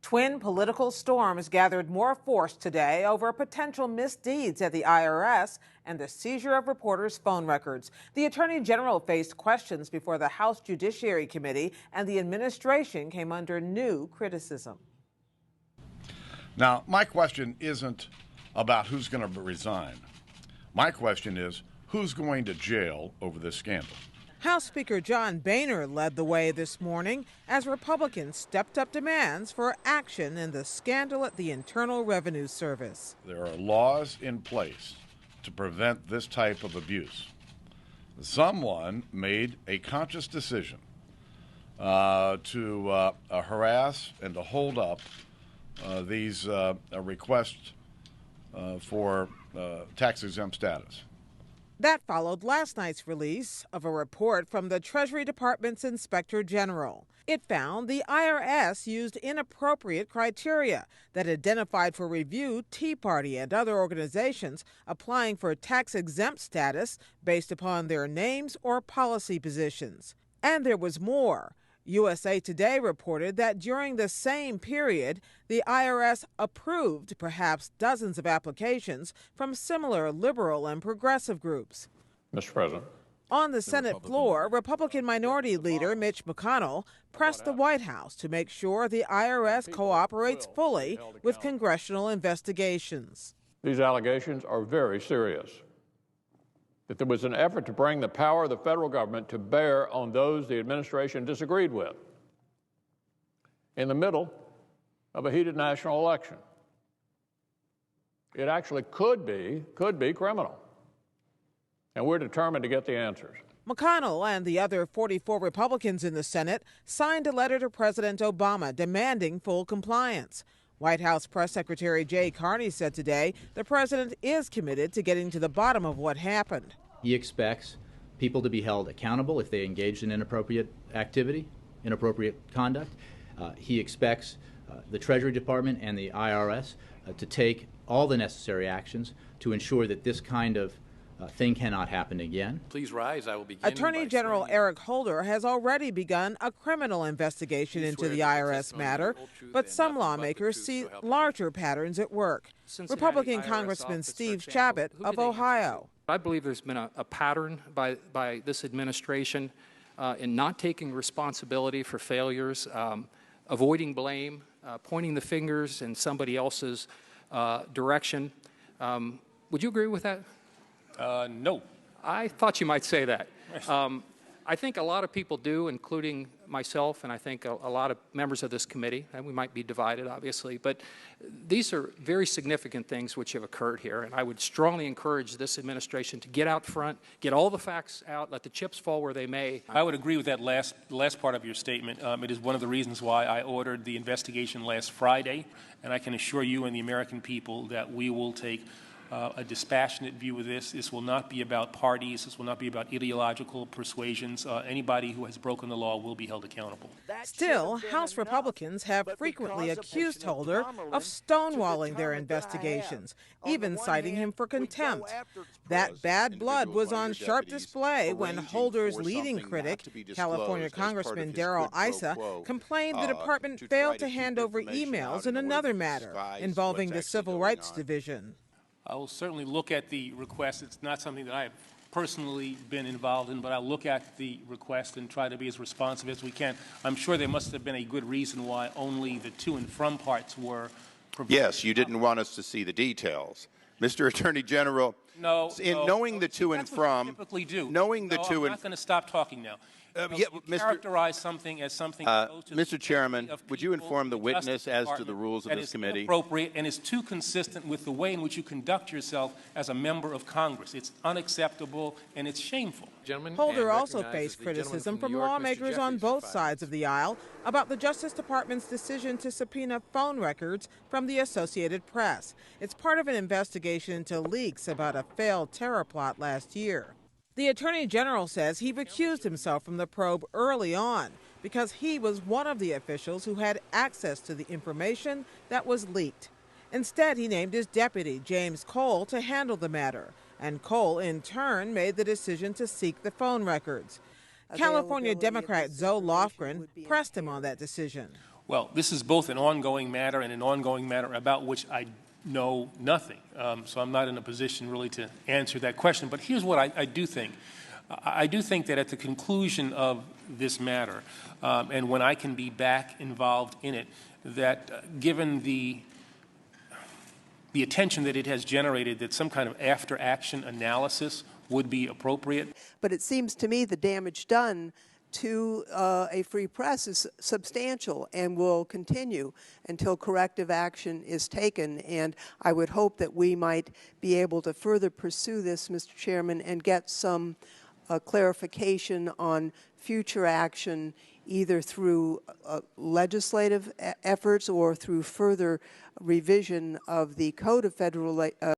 Twin political storms gathered more force today over potential misdeeds at the IRS and the seizure of reporters' phone records. The Attorney General faced questions before the House Judiciary Committee, and the administration came under new criticism. Now, my question isn't about who's going to resign. My question is, who's going to jail over this scandal? House Speaker John Boehner led the way this morning as Republicans stepped up demands for action in the scandal at the Internal Revenue Service. There are laws in place to prevent this type of abuse. Someone made a conscious decision to harass and to hold up these requests for tax-exempt status. That followed last night's release of a report from the Treasury Department's Inspector General. It found the IRS used inappropriate criteria that identified for review Tea Party and other organizations applying for tax-exempt status based upon their names or policy positions. And there was more. USA Today reported that during the same period, the IRS approved perhaps dozens of applications from similar liberal and progressive groups. Mr. President. On the Senate floor, Republican Minority Leader Mitch McConnell pressed the White House to make sure the IRS cooperates fully with congressional investigations. These allegations are very serious. That there was an effort to bring the power of the federal government to bear on those the administration disagreed with in the middle of a heated national election. It actually could be criminal. And we're determined to get the answers. McConnell and the other 44 Republicans in the Senate signed a letter to President Obama demanding full compliance. White House Press Secretary Jay Carney said today the president is committed to getting to the bottom of what happened. He expects people to be held accountable if they engaged in inappropriate activity, inappropriate conduct. He expects the Treasury Department and the IRS to take all the necessary actions to ensure that this kind of thing cannot happen again. Please rise. I will begin. Attorney General Eric Holder has already begun a criminal investigation into the IRS matter, but some lawmakers see larger patterns at work. Republican Congressman Steve Chabot of Ohio. I believe there's been a pattern by this administration in not taking responsibility for failures, avoiding blame, pointing the fingers in somebody else's direction. Would you agree with that? No. I thought you might say that. I think a lot of people do, including myself, and I think a lot of members of this committee, and we might be divided, obviously, but these are very significant things which have occurred here, and I would strongly encourage this administration to get out front, get all the facts out, let the chips fall where they may. I would agree with that last part of your statement. It is one of the reasons why I ordered the investigation last Friday, and I can assure you and the American people that we will take a dispassionate view of this. This will not be about parties. This will not be about ideological persuasions. Anybody who has broken the law will be held accountable. Still, House Republicans have frequently accused Holder of stonewalling their investigations, even citing him for contempt. That bad blood was on sharp display when Holder's leading critic, California Congressman Darrell Issa, complained the department failed to hand over emails in another matter involving the Civil Rights Division. I will certainly look at the request. It's not something that I have personally been involved in, but I'll look at the request and try to be as responsive as we can. I'm sure there must have been a good reason why only the to and from parts were provided. Yes, you didn't want us to see the details. Mr. Attorney General, knowing the to and from, typically do. Knowing the to and... I'm not going to stop talking now. Characterize something as something close to Mr. Chairman, would you inform the witness as to the rules of this committee? Appropriate and is too consistent with the way in which you conduct yourself as a member of Congress. It's unacceptable and it's shameful. Holder also faced criticism from lawmakers on both sides of the aisle about the Justice Department's decision to subpoena phone records from the Associated Press. It's part of an investigation into leaks about a failed terror plot last year. The Attorney General says he recused himself from the probe early on because he was one of the officials who had access to the information that was leaked. Instead, he named his deputy, James Cole, to handle the matter, and Cole, in turn, made the decision to seek the phone records. California Democrat Zoe Lofgren pressed him on that decision. Well, this is both an ongoing matter and an ongoing matter about which I know nothing. So I'm not in a position really to answer that question. But here's what I do think. I do think that at the conclusion of this matter, and when I can be back involved in it, that given the attention that it has generated, that some kind of after-action analysis would be appropriate. But it seems to me the damage done to a free press is substantial and will continue until corrective action is taken. And I would hope that we might be able to further pursue this, Mr. Chairman, and get some clarification on future action, either through legislative efforts or through further revision of the Code of Federal